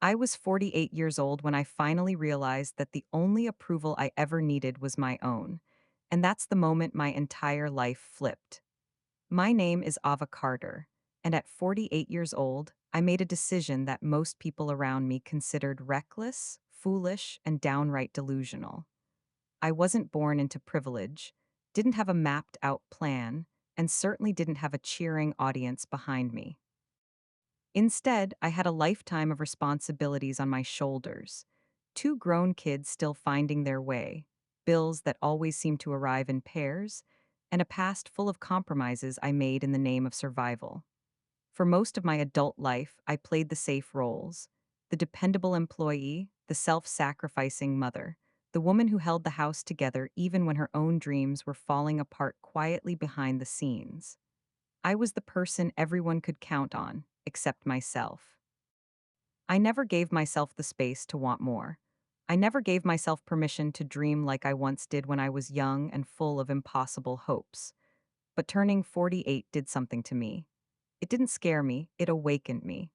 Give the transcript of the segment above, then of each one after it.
I was 48 years old when I finally realized that the only approval I ever needed was my own. And that's the moment my entire life flipped. My name is Ava Carter, and at 48 years old, I made a decision that most people around me considered reckless, foolish, and downright delusional. I wasn't born into privilege, didn't have a mapped out plan, and certainly didn't have a cheering audience behind me. Instead, I had a lifetime of responsibilities on my shoulders. Two grown kids still finding their way, bills that always seemed to arrive in pairs, and a past full of compromises I made in the name of survival. For most of my adult life, I played the safe roles: the dependable employee, the self sacrificing mother, the woman who held the house together even when her own dreams were falling apart quietly behind the scenes. I was the person everyone could count on, except myself. I never gave myself the space to want more. I never gave myself permission to dream like I once did when I was young and full of impossible hopes. But turning 48 did something to me. It didn't scare me, it awakened me.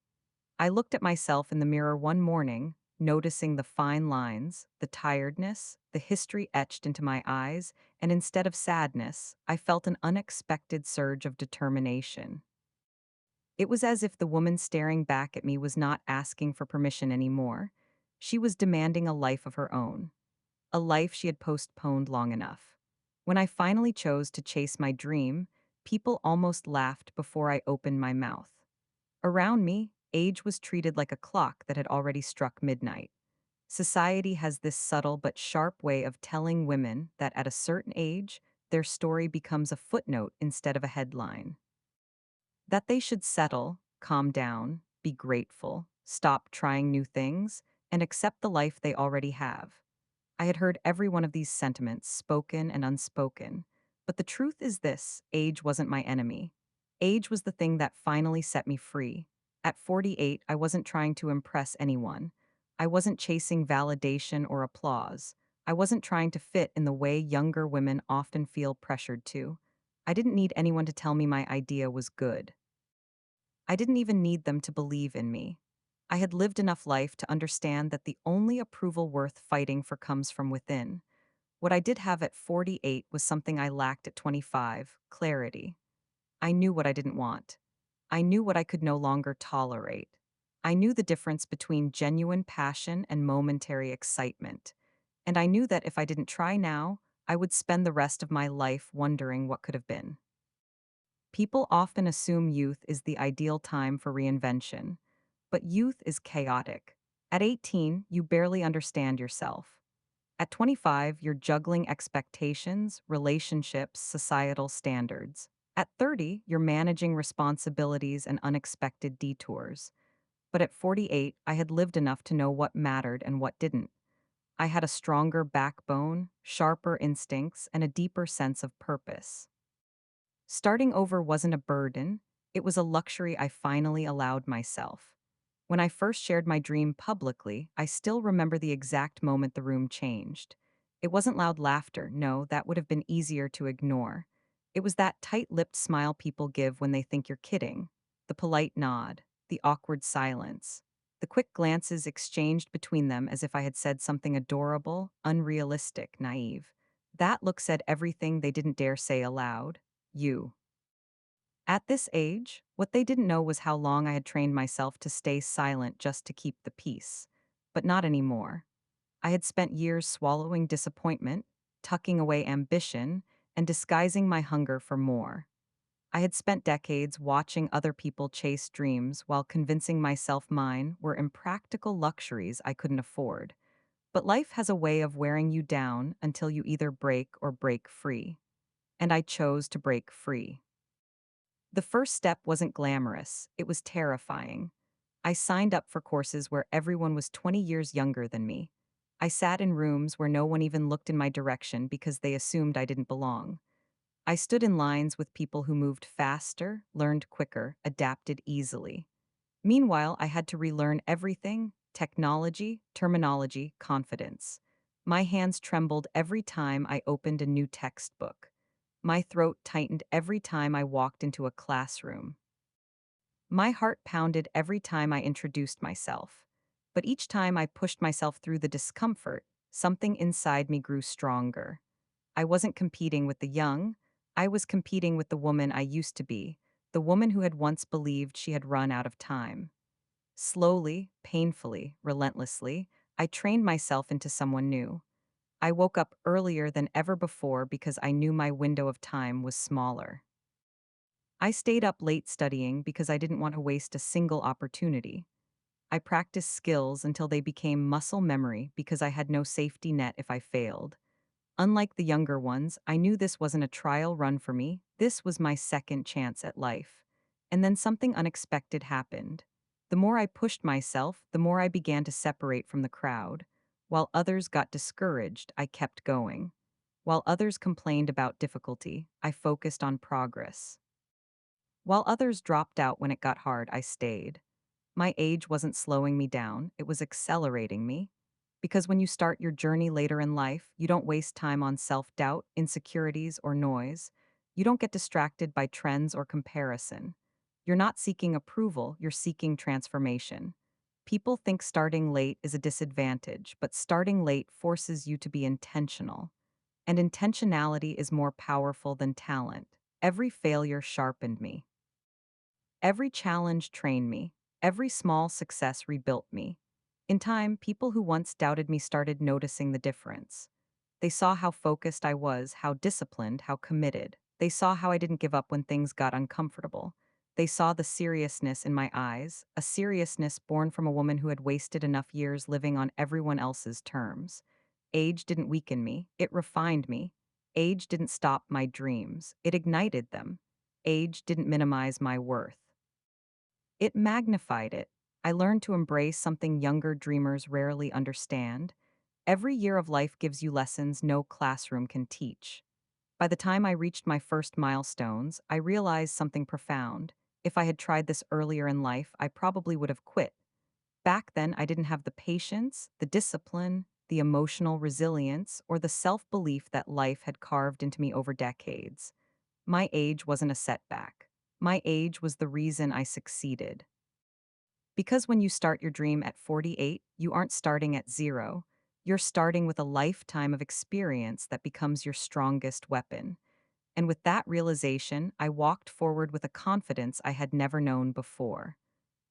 I looked at myself in the mirror one morning, noticing the fine lines, the tiredness, the history etched into my eyes, and instead of sadness, I felt an unexpected surge of determination. It was as if the woman staring back at me was not asking for permission anymore. She was demanding a life of her own, a life she had postponed long enough. When I finally chose to chase my dream, people almost laughed before I opened my mouth. Around me, age was treated like a clock that had already struck midnight. Society has this subtle but sharp way of telling women that at a certain age, their story becomes a footnote instead of a headline. That they should settle, calm down, be grateful, stop trying new things, and accept the life they already have. I had heard every one of these sentiments, spoken and unspoken. But the truth is this: age wasn't my enemy. Age was the thing that finally set me free. At 48, I wasn't trying to impress anyone. I wasn't chasing validation or applause. I wasn't trying to fit in the way younger women often feel pressured to. I didn't need anyone to tell me my idea was good. I didn't even need them to believe in me. I had lived enough life to understand that the only approval worth fighting for comes from within. What I did have at 48 was something I lacked at 25: clarity. I knew what I didn't want. I knew what I could no longer tolerate. I knew the difference between genuine passion and momentary excitement. And I knew that if I didn't try now, I would spend the rest of my life wondering what could have been. People often assume youth is the ideal time for reinvention, but youth is chaotic. At 18, you barely understand yourself. At 25, you're juggling expectations, relationships, societal standards. At 30, you're managing responsibilities and unexpected detours. But at 48, I had lived enough to know what mattered and what didn't. I had a stronger backbone, sharper instincts, and a deeper sense of purpose. Starting over wasn't a burden, it was a luxury I finally allowed myself. When I first shared my dream publicly, I still remember the exact moment the room changed. It wasn't loud laughter, no, that would have been easier to ignore. It was that tight lipped smile people give when they think you're kidding, the polite nod, the awkward silence, the quick glances exchanged between them as if I had said something adorable, unrealistic, naive. That look said everything they didn't dare say aloud. You. At this age, what they didn't know was how long I had trained myself to stay silent just to keep the peace. But not anymore. I had spent years swallowing disappointment, tucking away ambition, and disguising my hunger for more. I had spent decades watching other people chase dreams while convincing myself mine were impractical luxuries I couldn't afford. But life has a way of wearing you down until you either break or break free. And I chose to break free. The first step wasn't glamorous, it was terrifying. I signed up for courses where everyone was 20 years younger than me. I sat in rooms where no one even looked in my direction because they assumed I didn't belong. I stood in lines with people who moved faster, learned quicker, adapted easily. Meanwhile, I had to relearn everything: technology, terminology, confidence. My hands trembled every time I opened a new textbook. My throat tightened every time I walked into a classroom. My heart pounded every time I introduced myself. But each time I pushed myself through the discomfort, something inside me grew stronger. I wasn't competing with the young, I was competing with the woman I used to be, the woman who had once believed she had run out of time. Slowly, painfully, relentlessly, I trained myself into someone new. I woke up earlier than ever before because I knew my window of time was smaller. I stayed up late studying because I didn't want to waste a single opportunity. I practiced skills until they became muscle memory because I had no safety net if I failed. Unlike the younger ones, I knew this wasn't a trial run for me, this was my second chance at life. And then something unexpected happened. The more I pushed myself, the more I began to separate from the crowd. While others got discouraged, I kept going. While others complained about difficulty, I focused on progress. While others dropped out when it got hard, I stayed. My age wasn't slowing me down, it was accelerating me. Because when you start your journey later in life, you don't waste time on self doubt, insecurities, or noise. You don't get distracted by trends or comparison. You're not seeking approval, you're seeking transformation. People think starting late is a disadvantage, but starting late forces you to be intentional. And intentionality is more powerful than talent. Every failure sharpened me. Every challenge trained me. Every small success rebuilt me. In time, people who once doubted me started noticing the difference. They saw how focused I was, how disciplined, how committed. They saw how I didn't give up when things got uncomfortable. They saw the seriousness in my eyes, a seriousness born from a woman who had wasted enough years living on everyone else's terms. Age didn't weaken me, it refined me. Age didn't stop my dreams, it ignited them. Age didn't minimize my worth. It magnified it. I learned to embrace something younger dreamers rarely understand. Every year of life gives you lessons no classroom can teach. By the time I reached my first milestones, I realized something profound. If I had tried this earlier in life, I probably would have quit. Back then, I didn't have the patience, the discipline, the emotional resilience, or the self belief that life had carved into me over decades. My age wasn't a setback. My age was the reason I succeeded. Because when you start your dream at 48, you aren't starting at zero. You're starting with a lifetime of experience that becomes your strongest weapon. And with that realization, I walked forward with a confidence I had never known before.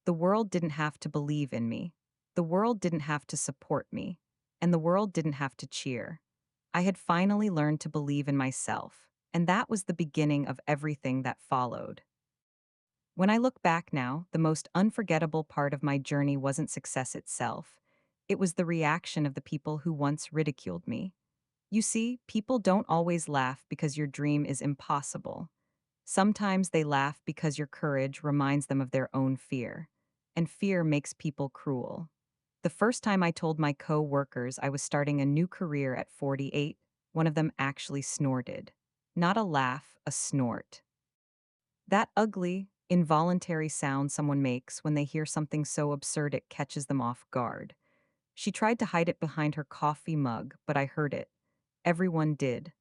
The world didn't have to believe in me. The world didn't have to support me. And the world didn't have to cheer. I had finally learned to believe in myself. And that was the beginning of everything that followed. When I look back now, the most unforgettable part of my journey wasn't success itself. It was the reaction of the people who once ridiculed me. You see, people don't always laugh because your dream is impossible. Sometimes they laugh because your courage reminds them of their own fear. And fear makes people cruel. The first time I told my co-workers I was starting a new career at 48, one of them actually snorted. Not a laugh, a snort. That ugly, involuntary sound someone makes when they hear something so absurd it catches them off guard. She tried to hide it behind her coffee mug, but I heard it. Everyone did.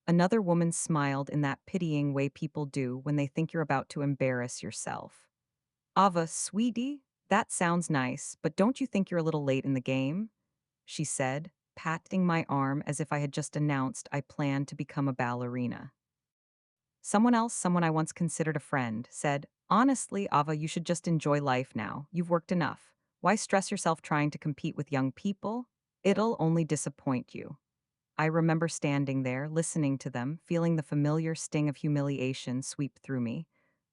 Another woman smiled in that pitying way people do when they think you're about to embarrass yourself. Ava, sweetie, that sounds nice, but don't you think you're a little late in the game? She said, patting my arm as if I had just announced I planned to become a ballerina. Someone else, someone I once considered a friend, said, "Honestly, Ava, you should just enjoy life now. You've worked enough. Why stress yourself trying to compete with young people? It'll only disappoint you." I remember standing there, listening to them, feeling the familiar sting of humiliation sweep through me.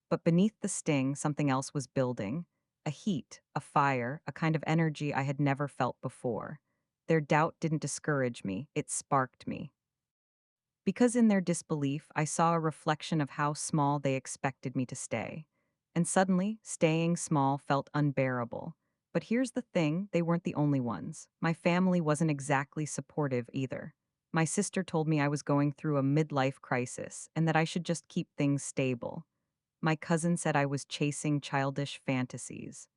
But beneath the sting, something else was building. A heat, a fire, a kind of energy I had never felt before. Their doubt didn't discourage me, it sparked me. Because in their disbelief, I saw a reflection of how small they expected me to stay. And suddenly, staying small felt unbearable. But here's the thing, they weren't the only ones. My family wasn't exactly supportive either. My sister told me I was going through a midlife crisis and that I should just keep things stable. My cousin said I was chasing childish fantasies.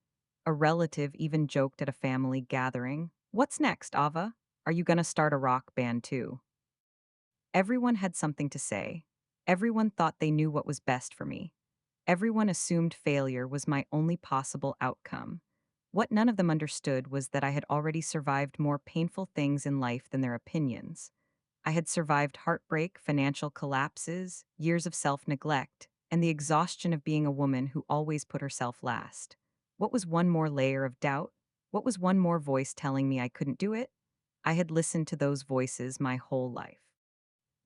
A relative even joked at a family gathering, "What's next, Ava? Are you gonna start a rock band too?" Everyone had something to say. Everyone thought they knew what was best for me. Everyone assumed failure was my only possible outcome. What none of them understood was that I had already survived more painful things in life than their opinions. I had survived heartbreak, financial collapses, years of self neglect, and the exhaustion of being a woman who always put herself last. What was one more layer of doubt? What was one more voice telling me I couldn't do it? I had listened to those voices my whole life.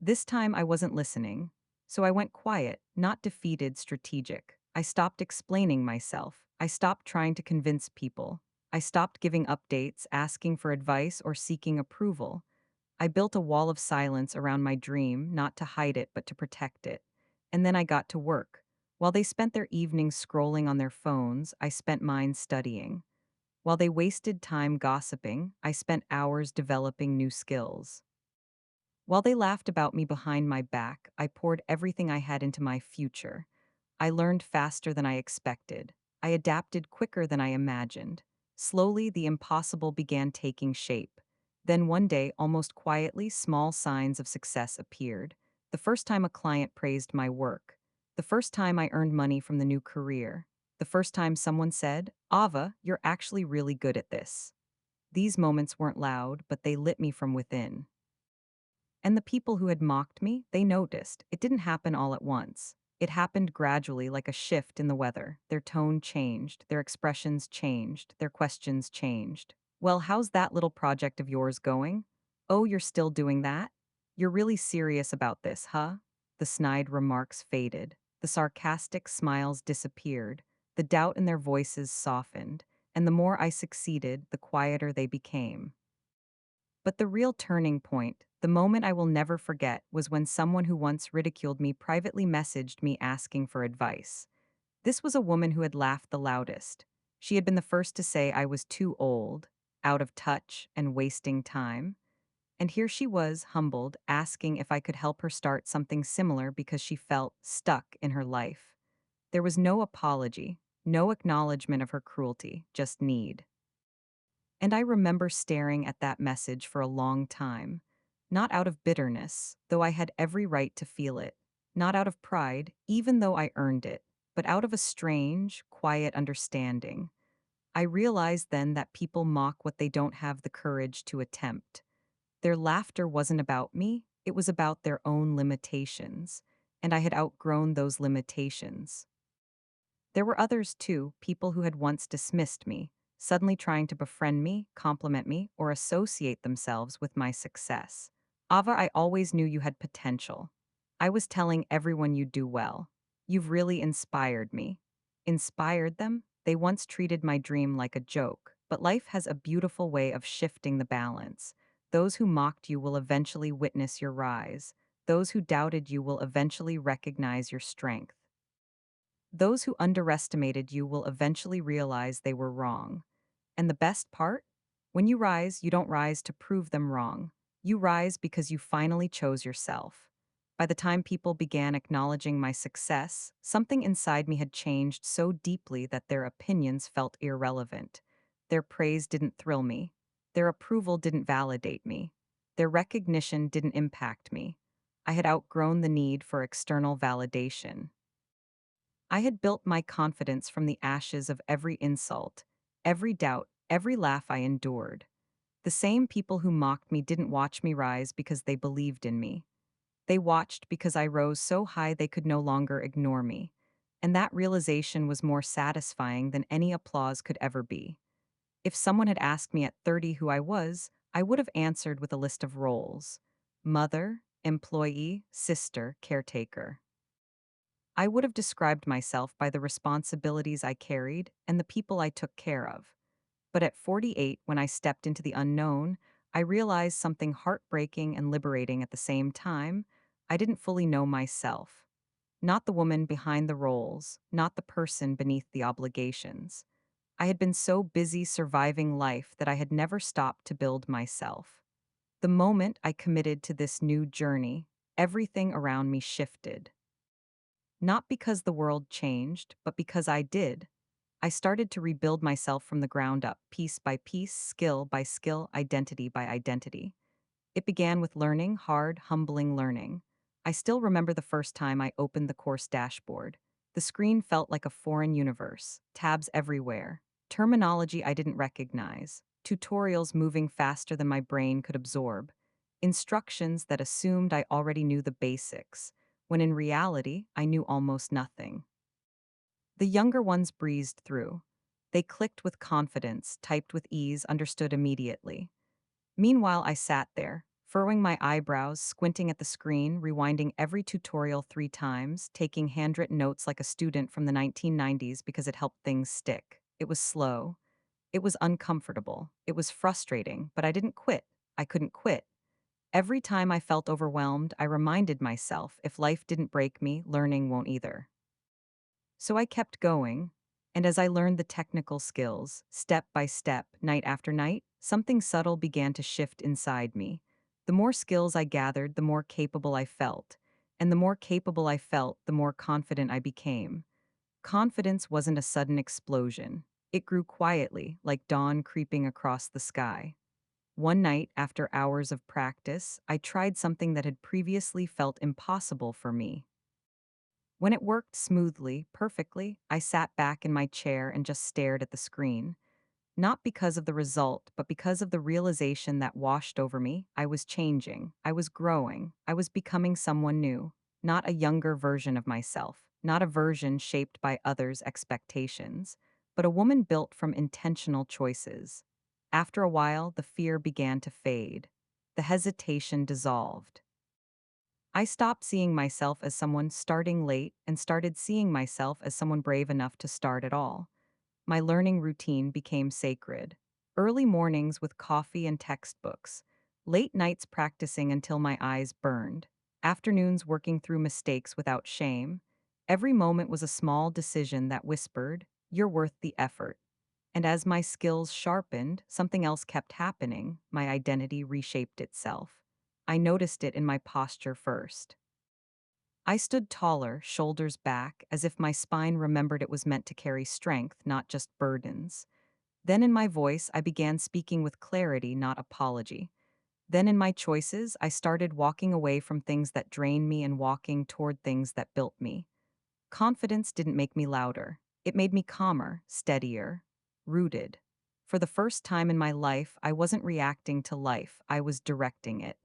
This time I wasn't listening, so I went quiet, not defeated, strategic. I stopped explaining myself. I stopped trying to convince people. I stopped giving updates, asking for advice, or seeking approval. I built a wall of silence around my dream, not to hide it, but to protect it. And then I got to work. While they spent their evenings scrolling on their phones, I spent mine studying. While they wasted time gossiping, I spent hours developing new skills. While they laughed about me behind my back, I poured everything I had into my future. I learned faster than I expected. I adapted quicker than I imagined. Slowly, the impossible began taking shape. Then one day, almost quietly, small signs of success appeared. The first time a client praised my work. The first time I earned money from the new career. The first time someone said, Ava, you're actually really good at this. These moments weren't loud, but they lit me from within. And the people who had mocked me, they noticed. It didn't happen all at once. It happened gradually, like a shift in the weather. Their tone changed, their expressions changed, their questions changed. Well, how's that little project of yours going? Oh, you're still doing that? You're really serious about this, huh? The snide remarks faded. The sarcastic smiles disappeared. The doubt in their voices softened. And the more I succeeded, the quieter they became. But the real turning point, the moment I will never forget, was when someone who once ridiculed me privately messaged me asking for advice. This was a woman who had laughed the loudest. She had been the first to say I was too old, out of touch, and wasting time. And here she was, humbled, asking if I could help her start something similar because she felt stuck in her life. There was no apology, no acknowledgement of her cruelty, just need. And I remember staring at that message for a long time, not out of bitterness, though I had every right to feel it, not out of pride, even though I earned it, but out of a strange, quiet understanding. I realized then that people mock what they don't have the courage to attempt. Their laughter wasn't about me, it was about their own limitations, and I had outgrown those limitations. There were others too, people who had once dismissed me, suddenly trying to befriend me, compliment me, or associate themselves with my success. Ava, I always knew you had potential. I was telling everyone you'd do well. You've really inspired me. Inspired them? They once treated my dream like a joke, but life has a beautiful way of shifting the balance. Those who mocked you will eventually witness your rise. Those who doubted you will eventually recognize your strength. Those who underestimated you will eventually realize they were wrong. And the best part? When you rise, you don't rise to prove them wrong. You rise because you finally chose yourself. By the time people began acknowledging my success, something inside me had changed so deeply that their opinions felt irrelevant. Their praise didn't thrill me. Their approval didn't validate me. Their recognition didn't impact me. I had outgrown the need for external validation. I had built my confidence from the ashes of every insult, every doubt, every laugh I endured. The same people who mocked me didn't watch me rise because they believed in me. They watched because I rose so high they could no longer ignore me. And that realization was more satisfying than any applause could ever be. If someone had asked me at 30 who I was, I would have answered with a list of roles: mother, employee, sister, caretaker. I would have described myself by the responsibilities I carried and the people I took care of. But at 48, when I stepped into the unknown, I realized something heartbreaking and liberating at the same time. I didn't fully know myself. Not the woman behind the roles, not the person beneath the obligations. I had been so busy surviving life that I had never stopped to build myself. The moment I committed to this new journey, everything around me shifted. Not because the world changed, but because I did. I started to rebuild myself from the ground up, piece by piece, skill by skill, identity by identity. It began with learning, hard, humbling learning. I still remember the first time I opened the course dashboard. The screen felt like a foreign universe, tabs everywhere. terminology I didn't recognize, tutorials moving faster than my brain could absorb, instructions that assumed I already knew the basics, when in reality, I knew almost nothing. The younger ones breezed through. They clicked with confidence, typed with ease, understood immediately. Meanwhile, I sat there, furrowing my eyebrows, squinting at the screen, rewinding every tutorial 3 times, taking handwritten notes like a student from the 1990s because it helped things stick. It was slow. It was uncomfortable. It was frustrating, but I didn't quit. I couldn't quit. Every time I felt overwhelmed, I reminded myself if life didn't break me, learning won't either. So I kept going, and as I learned the technical skills, step by step, night after night, something subtle began to shift inside me. The more skills I gathered, the more capable I felt. And the more capable I felt, the more confident I became. Confidence wasn't a sudden explosion. It grew quietly, like dawn creeping across the sky. One night, after hours of practice, I tried something that had previously felt impossible for me. When it worked smoothly, perfectly, I sat back in my chair and just stared at the screen. Not because of the result, but because of the realization that washed over me. I was changing. I was growing. I was becoming someone new. Not a younger version of myself. Not a version shaped by others' expectations, but a woman built from intentional choices. After a while, the fear began to fade. The hesitation dissolved. I stopped seeing myself as someone starting late and started seeing myself as someone brave enough to start at all. My learning routine became sacred. Early mornings with coffee and textbooks, late nights practicing until my eyes burned, afternoons working through mistakes without shame. Every moment was a small decision that whispered, "You're worth the effort." And as my skills sharpened, something else kept happening. My identity reshaped itself. I noticed it in my posture first. I stood taller, shoulders back, as if my spine remembered it was meant to carry strength, not just burdens. Then in my voice, I began speaking with clarity, not apology. Then in my choices, I started walking away from things that drained me and walking toward things that built me. Confidence didn't make me louder. It made me calmer, steadier, rooted. For the first time in my life, I wasn't reacting to life, I was directing it.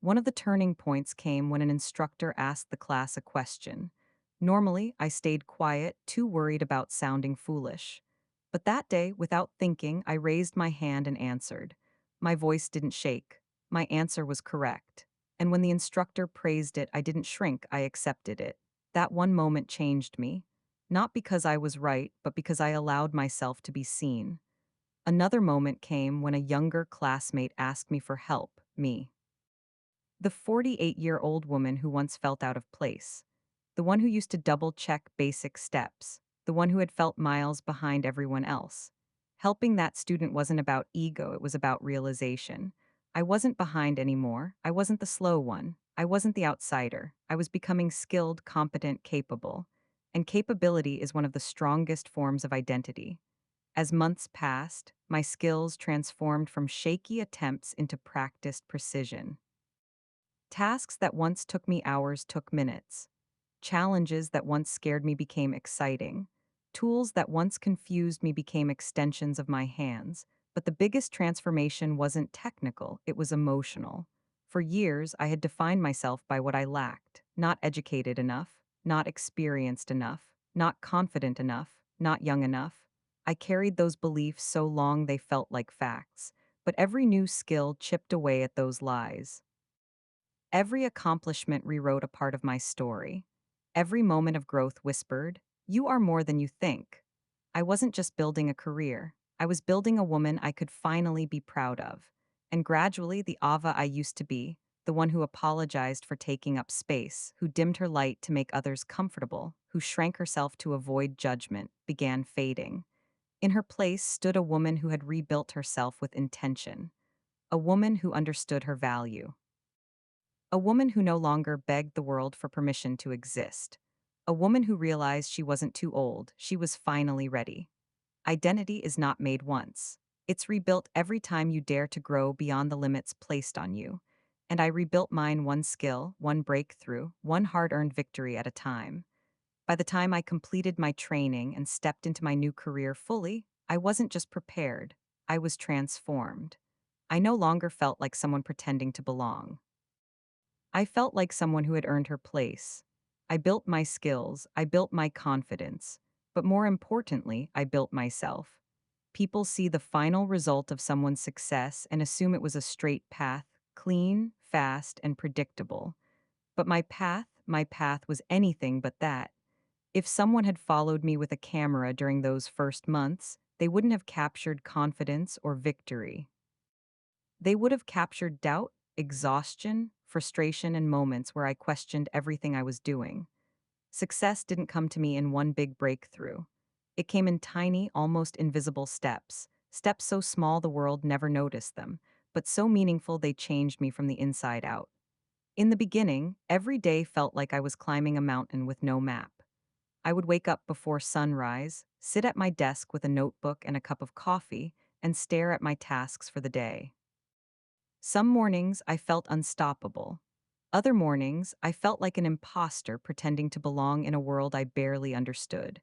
One of the turning points came when an instructor asked the class a question. Normally, I stayed quiet, too worried about sounding foolish. But that day, without thinking, I raised my hand and answered. My voice didn't shake. My answer was correct. And when the instructor praised it, I didn't shrink, I accepted it. That one moment changed me. Not because I was right, but because I allowed myself to be seen. Another moment came when a younger classmate asked me for help, me. The 48-year-old woman who once felt out of place. The one who used to double check basic steps. The one who had felt miles behind everyone else. Helping that student wasn't about ego, it was about realization. I wasn't behind anymore. I wasn't the slow one. I wasn't the outsider. I was becoming skilled, competent, capable. And capability is one of the strongest forms of identity. As months passed, my skills transformed from shaky attempts into practiced precision. Tasks that once took me hours took minutes. Challenges that once scared me became exciting. Tools that once confused me became extensions of my hands. But the biggest transformation wasn't technical, it was emotional. For years, I had defined myself by what I lacked: not educated enough, not experienced enough, not confident enough, not young enough. I carried those beliefs so long they felt like facts. But every new skill chipped away at those lies. Every accomplishment rewrote a part of my story. Every moment of growth whispered, "You are more than you think." I wasn't just building a career, I was building a woman I could finally be proud of. And gradually, the Ava I used to be, the one who apologized for taking up space, who dimmed her light to make others comfortable, who shrank herself to avoid judgment, began fading. In her place stood a woman who had rebuilt herself with intention, a woman who understood her value. A woman who no longer begged the world for permission to exist. A woman who realized she wasn't too old, she was finally ready. Identity is not made once. It's rebuilt every time you dare to grow beyond the limits placed on you. And I rebuilt mine one skill, one breakthrough, one hard earned victory at a time. By the time I completed my training and stepped into my new career fully, I wasn't just prepared, I was transformed. I no longer felt like someone pretending to belong. I felt like someone who had earned her place. I built my skills, I built my confidence, but more importantly, I built myself. People see the final result of someone's success and assume it was a straight path, clean, fast, and predictable. But my path was anything but that. If someone had followed me with a camera during those first months, they wouldn't have captured confidence or victory. They would have captured doubt, exhaustion, frustration, and moments where I questioned everything I was doing. Success didn't come to me in one big breakthrough. It came in tiny, almost invisible steps, steps so small the world never noticed them, but so meaningful they changed me from the inside out. In the beginning, every day felt like I was climbing a mountain with no map. I would wake up before sunrise, sit at my desk with a notebook and a cup of coffee, and stare at my tasks for the day. Some mornings I felt unstoppable. Other mornings I felt like an imposter pretending to belong in a world I barely understood.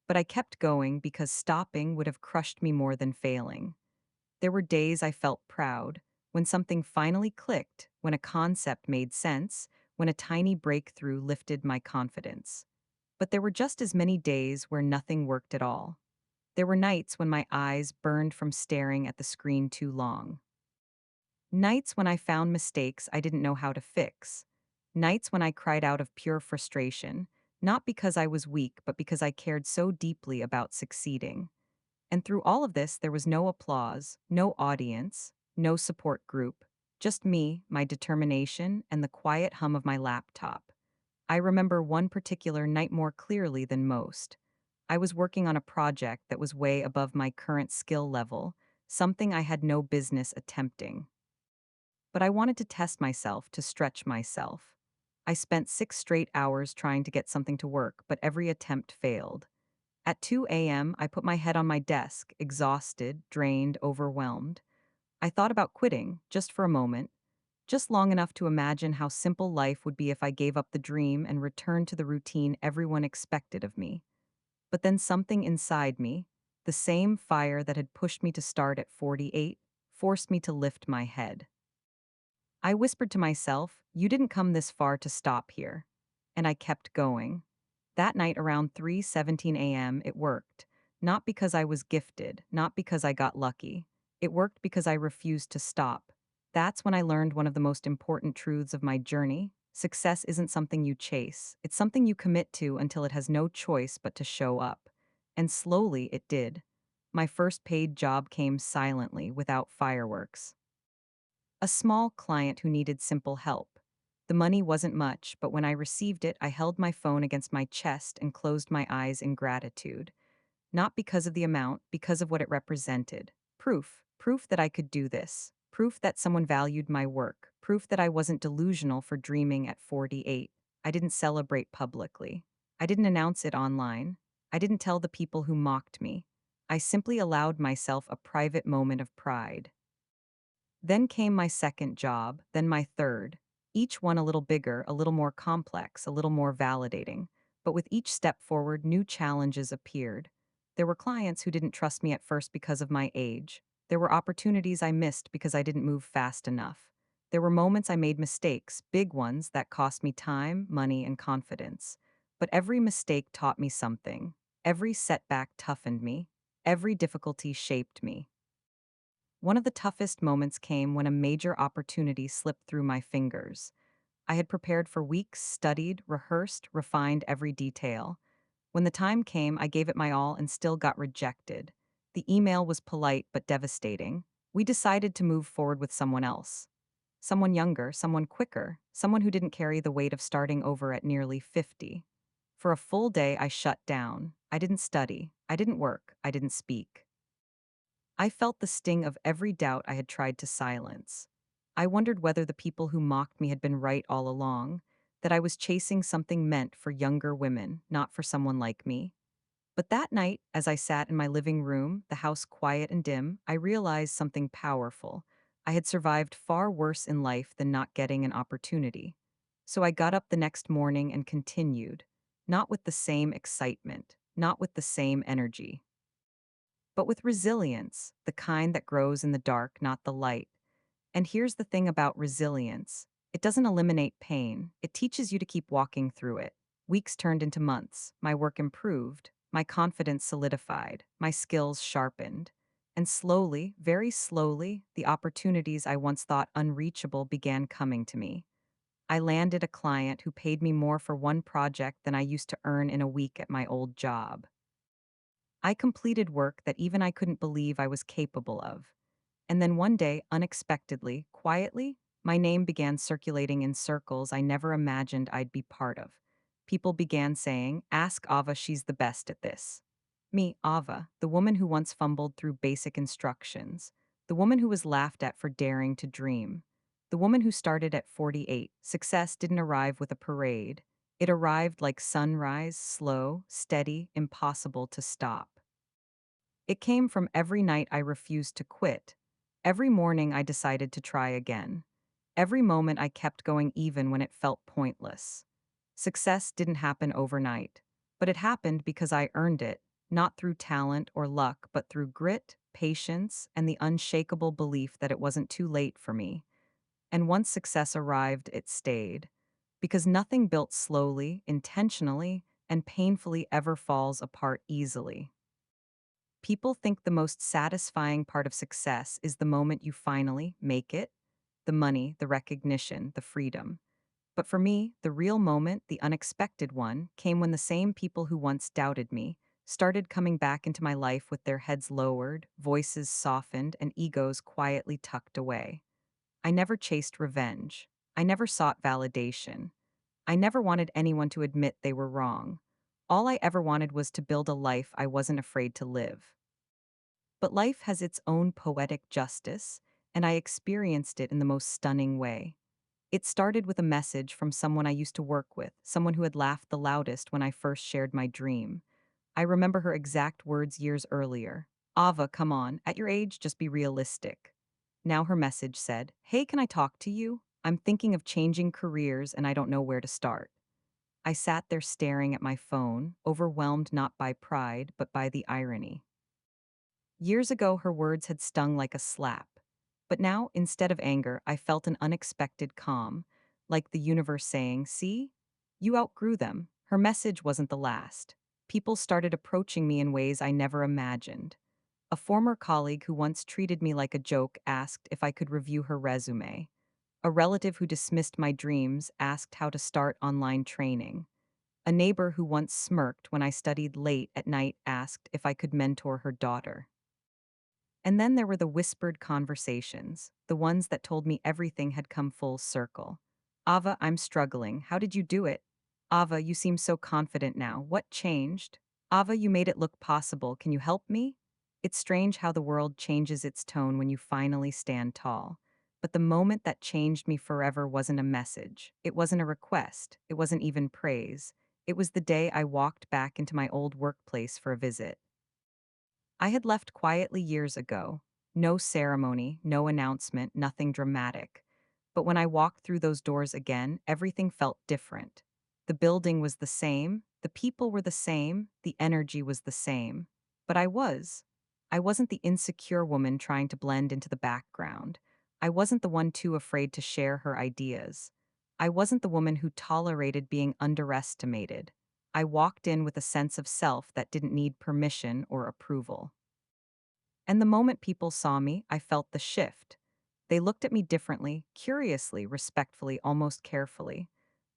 But I kept going because stopping would have crushed me more than failing. There were days I felt proud, when something finally clicked, when a concept made sense, when a tiny breakthrough lifted my confidence. But there were just as many days where nothing worked at all. There were nights when my eyes burned from staring at the screen too long. Nights when I found mistakes I didn't know how to fix. Nights when I cried out of pure frustration, not because I was weak, but because I cared so deeply about succeeding. And through all of this, there was no applause, no audience, no support group, just me, my determination, and the quiet hum of my laptop. I remember one particular night more clearly than most. I was working on a project that was way above my current skill level, something I had no business attempting. But I wanted to test myself, to stretch myself. I spent 6 straight hours trying to get something to work, but every attempt failed. At 2 a.m., I put my head on my desk, exhausted, drained, overwhelmed. I thought about quitting, just for a moment, just long enough to imagine how simple life would be if I gave up the dream and returned to the routine everyone expected of me. But then something inside me, the same fire that had pushed me to start at 48, forced me to lift my head. I whispered to myself, "You didn't come this far to stop here." And I kept going. That night around 3:17 a.m., it worked. Not because I was gifted, not because I got lucky. It worked because I refused to stop. That's when I learned one of the most important truths of my journey. Success isn't something you chase, it's something you commit to until it has no choice but to show up. And slowly it did. My first paid job came silently, without fireworks. A small client who needed simple help. The money wasn't much, but when I received it, I held my phone against my chest and closed my eyes in gratitude. Not because of the amount, because of what it represented. Proof that I could do this. Proof that someone valued my work. Proof that I wasn't delusional for dreaming at 48. I didn't celebrate publicly. I didn't announce it online. I didn't tell the people who mocked me. I simply allowed myself a private moment of pride. Then came my second job, then my third, each one a little bigger, a little more complex, a little more validating. But with each step forward, new challenges appeared. There were clients who didn't trust me at first because of my age. There were opportunities I missed because I didn't move fast enough. There were moments I made mistakes, big ones that cost me time, money, and confidence. But every mistake taught me something. Every setback toughened me. Every difficulty shaped me. One of the toughest moments came when a major opportunity slipped through my fingers. I had prepared for weeks, studied, rehearsed, refined every detail. When the time came, I gave it my all and still got rejected. The email was polite but devastating. We decided to move forward with someone else. Someone younger, someone quicker, someone who didn't carry the weight of starting over at nearly 50. For a full day, I shut down. I didn't study. I didn't work. I didn't speak. I felt the sting of every doubt I had tried to silence. I wondered whether the people who mocked me had been right all along, that I was chasing something meant for younger women, not for someone like me. But that night, as I sat in my living room, the house quiet and dim, I realized something powerful. I had survived far worse in life than not getting an opportunity. So I got up the next morning and continued. not with the same excitement, not with the same energy, but with resilience, the kind that grows in the dark, not the light. And here's the thing about resilience: it doesn't eliminate pain, it teaches you to keep walking through it. Weeks turned into months, my work improved, my confidence solidified, my skills sharpened. And slowly, very slowly, the opportunities I once thought unreachable began coming to me. I landed a client who paid me more for one project than I used to earn in a week at my old job. I completed work that even I couldn't believe I was capable of. And then one day, unexpectedly, quietly, my name began circulating in circles I never imagined I'd be part of. People began saying, "Ask Ava, she's the best at this." Me, Ava, the woman who once fumbled through basic instructions, the woman who was laughed at for daring to dream, the woman who started at 48. Success didn't arrive with a parade. It arrived like sunrise, slow, steady, impossible to stop. It came from every night I refused to quit. Every morning I decided to try again. Every moment I kept going even when it felt pointless. Success didn't happen overnight, but it happened because I earned it, not through talent or luck, but through grit, patience, and the unshakable belief that it wasn't too late for me. And once success arrived, it stayed. Because nothing built slowly, intentionally, and painfully ever falls apart easily. People think the most satisfying part of success is the moment you finally make it: the money, the recognition, the freedom. But for me, the real moment, the unexpected one, came when the same people who once doubted me started coming back into my life with their heads lowered, voices softened, and egos quietly tucked away. I never chased revenge. I never sought validation. I never wanted anyone to admit they were wrong. All I ever wanted was to build a life I wasn't afraid to live. But life has its own poetic justice, and I experienced it in the most stunning way. It started with a message from someone I used to work with, someone who had laughed the loudest when I first shared my dream. I remember her exact words years earlier. "Ava, come on, at your age, just be realistic." Now her message said, "Hey, can I talk to you? I'm thinking of changing careers and I don't know where to start." I sat there staring at my phone, overwhelmed not by pride, but by the irony. Years ago, her words had stung like a slap. But now, instead of anger, I felt an unexpected calm, like the universe saying, "See? You outgrew them." Her message wasn't the last. People started approaching me in ways I never imagined. A former colleague who once treated me like a joke asked if I could review her resume. A relative who dismissed my dreams asked how to start online training. A neighbor who once smirked when I studied late at night asked if I could mentor her daughter. And then there were the whispered conversations, the ones that told me everything had come full circle. "Ava, I'm struggling. How did you do it?" "Ava, you seem so confident now. What changed?" "Ava, you made it look possible. Can you help me?" It's strange how the world changes its tone when you finally stand tall. But the moment that changed me forever wasn't a message. It wasn't a request. It wasn't even praise. It was the day I walked back into my old workplace for a visit. I had left quietly years ago. No ceremony, no announcement, nothing dramatic. But when I walked through those doors again, everything felt different. The building was the same, the people were the same, the energy was the same. But I was. I wasn't the insecure woman trying to blend into the background. I wasn't the one too afraid to share her ideas. I wasn't the woman who tolerated being underestimated. I walked in with a sense of self that didn't need permission or approval. And the moment people saw me, I felt the shift. They looked at me differently, curiously, respectfully, almost carefully.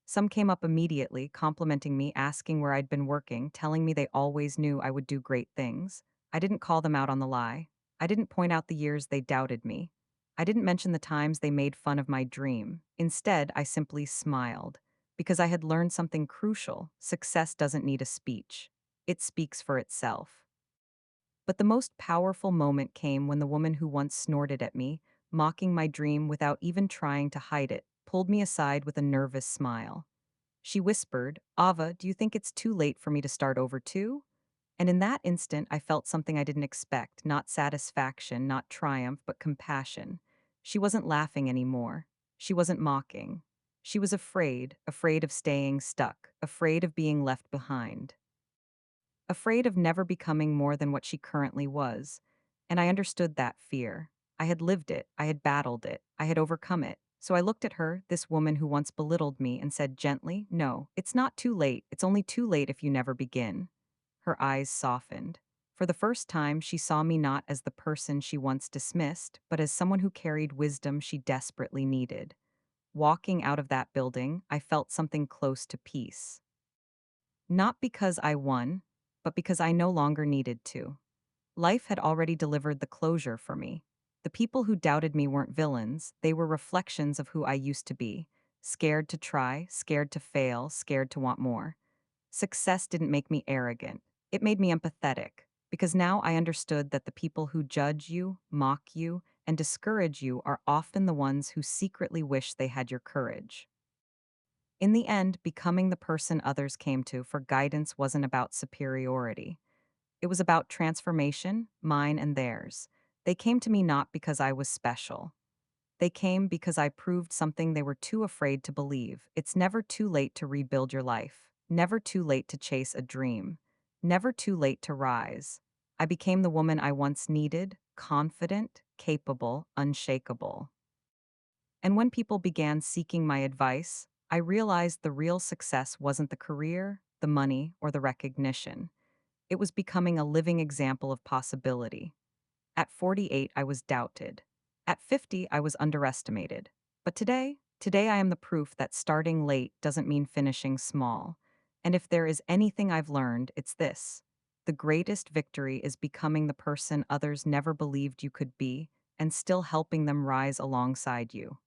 Some came up immediately, complimenting me, asking where I'd been working, telling me they always knew I would do great things. I didn't call them out on the lie. I didn't point out the years they doubted me. I didn't mention the times they made fun of my dream. Instead, I simply smiled. Because I had learned something crucial: success doesn't need a speech, it speaks for itself. But the most powerful moment came when the woman who once snorted at me, mocking my dream without even trying to hide it, pulled me aside with a nervous smile. She whispered, "Ava, do you think it's too late for me to start over too?" And in that instant, I felt something I didn't expect: not satisfaction, not triumph, but compassion. She wasn't laughing anymore. She wasn't mocking. She was afraid of staying stuck, afraid of being left behind, afraid of never becoming more than what she currently was. And I understood that fear. I had lived it, I had battled it, I had overcome it. So I looked at her, this woman who once belittled me, and said gently, "No, it's not too late. It's only too late if you never begin." Her eyes softened. For the first time, she saw me not as the person she once dismissed, but as someone who carried wisdom she desperately needed. Walking out of that building, I felt something close to peace. Not because I won, but because I no longer needed to. Life had already delivered the closure for me. The people who doubted me weren't villains, they were reflections of who I used to be. Scared to try, scared to fail, scared to want more. Success didn't make me arrogant. It made me empathetic, because now I understood that the people who judge you, mock you, and discourage you are often the ones who secretly wish they had your courage. In the end, becoming the person others came to for guidance wasn't about superiority. It was about transformation, mine and theirs. They came to me not because I was special. They came because I proved something they were too afraid to believe. It's never too late to rebuild your life, never too late to chase a dream, never too late to rise. I became the woman I once needed, confident, capable, unshakable. And when people began seeking my advice, I realized the real success wasn't the career, the money, or the recognition. It was becoming a living example of possibility. At 48, I was doubted. At 50, I was underestimated. But today I am the proof that starting late doesn't mean finishing small. And if there is anything I've learned, it's this. The greatest victory is becoming the person others never believed you could be and still helping them rise alongside you.